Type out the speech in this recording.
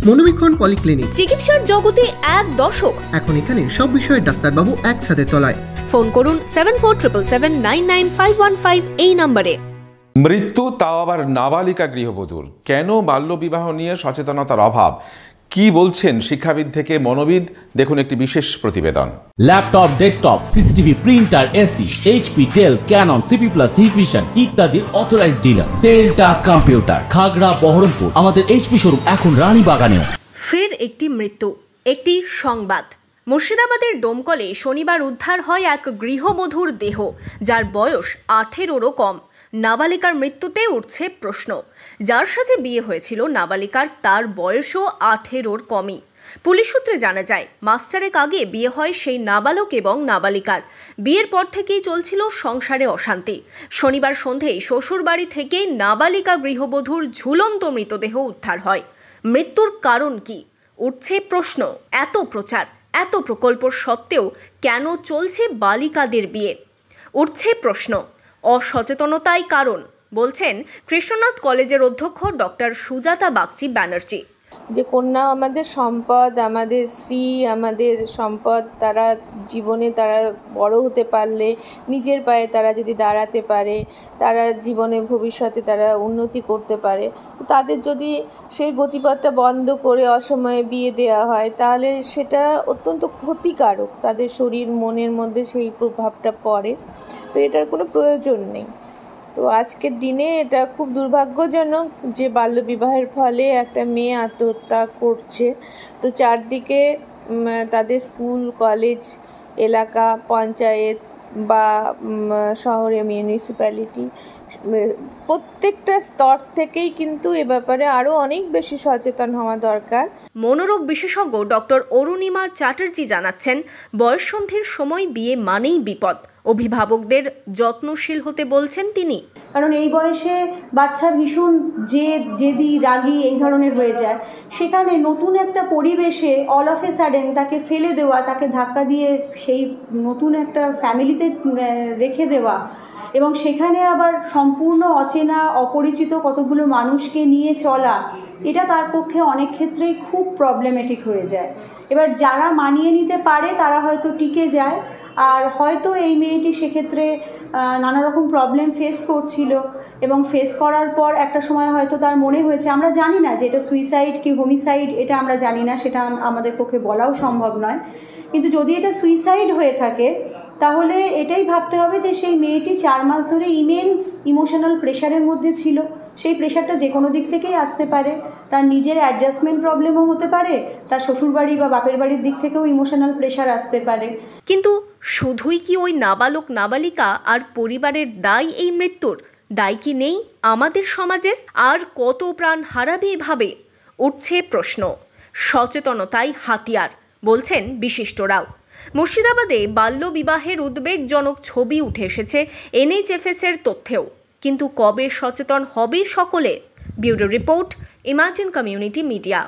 মনোবীক্ষণ polyclinic, চিকিৎসার জগতে এক দশক। এখন এখানে সব বিষয়ে ডাক্তারবাবু একসাথে তলায়। ফোন করুন 7477999515 এই নম্বরে। মৃত্যু, তাও আবার নাবালিকা গৃহবধূর। কেন বাল্যবিবাহ নিয়ে সচেতনতার অভাব? কি বলছেন শিক্ষাবিদ থেকে মনোবিদ? দেখুন একটি বিশেষ প্রতিবেদন। Laptop, desktop, CCTV, printer, AC, HP, Dell, Canon, CP plus, Hikvision ইত্যাদির authorized dealer Delta computer, Khagra, Baharampur. আমাদের এইচপি শোরুম এখন রানীবাগানেও। ফের একটি মৃত্যু, একটি সংবাদ। মুর্শিদাবাদের ডোমকলে শনিবার উদ্ধার হয় এক গৃহবধূর দেহ, যার বয়স 18-রও কম। নাবালিকার মৃত্যুতে উঠছে প্রশ্ন। যার সাথে বিয়ে হয়েছিল নাবালিকার, তার বয়সও 18-র কমই। পুলিশ সূত্রে জানা যায়, মাস চারেক আগে বিয়ে হয় সেই নাবালক এবং নাবালিকার। বিয়ের পর থেকেই চলছিল সংসারে অশান্তি। শনিবার সন্ধেয় শ্বশুর বাড়ি থেকে নাবালিকা গৃহবধূর ঝুলন্ত মৃতদেহ উদ্ধার হয়। মৃত্যুর কারণ কি? উঠছে প্রশ্ন। এত প্রচার, এত প্রকল্প সত্ত্বেও কেন চলছে বালিকাদের বিয়ে? উঠছে প্রশ্ন। অসচেতনতাই কারণ, বলছেন কৃষ্ণনাথ কলেজের অধ্যক্ষ ডক্টর সুজাতা বাগচি ব্যানার্জি। যে কন্যা আমাদের সম্পদ, আমাদের স্ত্রী আমাদের সম্পদ। তারা জীবনে তারা বড় হতে পারলে, নিজের পায়ে তারা যদি দাঁড়াতে পারে, তারা জীবনে ভবিষ্যতে তারা উন্নতি করতে পারে, তাদের যদি সেই গতিপথটা বন্ধ করে অসময়ে বিয়ে দেওয়া হয়, তাহলে সেটা অত্যন্ত ক্ষতিকারক। তাদের শরীর মনের মধ্যে সেই প্রভাবটা পড়ে। তো এটার কোনো প্রয়োজন নেই। তো আজকের দিনে এটা খুব দুর্ভাগ্যজনক যে বাল্যবিবাহের ফলে একটা মেয়ে আত্মহত্যা করছে। তো চারদিকে তাদের স্কুল, কলেজ, এলাকা, পঞ্চায়েত বা শহরে মিউনিসিপ্যালিটি, প্রত্যেকটা স্তর থেকেই কিন্তু এ ব্যাপারে আরও অনেক বেশি সচেতন হওয়া দরকার। মনোরোগ বিশেষজ্ঞ ডক্টর অরুণিমা চ্যাটার্জি জানাচ্ছেন, বয়ঃসন্ধির সময় বিয়ে মানেই বিপদ। অভিভাবকদের যত্নশীল হতে বলছেন তিনি। কারণ এই বয়সে বাচ্চা ভীষণ জেদি, রাগী এই ধরনের হয়ে যায়। সেখানে নতুন একটা পরিবেশে অল অফ এ সাডেন তাকে ফেলে দেওয়া, তাকে ধাক্কা দিয়ে সেই নতুন একটা ফ্যামিলিতে রেখে দেওয়া, এবং সেখানে আবার সম্পূর্ণ অচেনা, অপরিচিত কতগুলো মানুষকে নিয়ে চলা, এটা তার পক্ষে অনেক ক্ষেত্রেই খুব প্রবলেমেটিক হয়ে যায়। এবার যারা মানিয়ে নিতে পারে তারা হয়তো টিকে যায়, আর হয়তো এই মেয়েটি সেক্ষেত্রে নানা রকম প্রবলেম ফেস করছিল, এবং ফেস করার পর একটা সময় হয়তো তার মনে হয়েছে, আমরা জানি না যে এটা সুইসাইড কি হোমিসাইড, এটা আমরা জানি না, সেটা আমাদের পক্ষে বলাও সম্ভব নয়। কিন্তু যদি এটা সুইসাইড হয়ে থাকে, তাহলে এটাই ভাবতে হবে যে সেই মেয়েটি 4 মাস ধরে ইমেন্স ইমোশনাল প্রেশারের মধ্যে ছিল। সেই প্রেশারটা যে কোনো দিক থেকেই আসতে পারে। তার নিজের অ্যাডজাস্টমেন্ট প্রবলেমও হতে পারে, তার শ্বশুরবাড়ি বা বাপের বাড়ির দিক থেকেও ইমোশনাল প্রেশার আসতে পারে। কিন্তু শুধুই কি ওই নাবালক, নাবালিকা আর পরিবারের দায় এই মৃত্যুর? দায় কি নেই আমাদের সমাজের? আর কত প্রাণ হারাবে এভাবে? উঠছে প্রশ্ন। সচেতনতাই হাতিয়ার, বলছেন বিশিষ্টরাও। মুর্শিদাবাদে বাল্যবিবাহের উদ্বেগজনক ছবি উঠে এসেছে NHFS-এর তথ্যেও। কিন্তু কবে সচেতন হবে সকলে? Bureau report, imagine community media.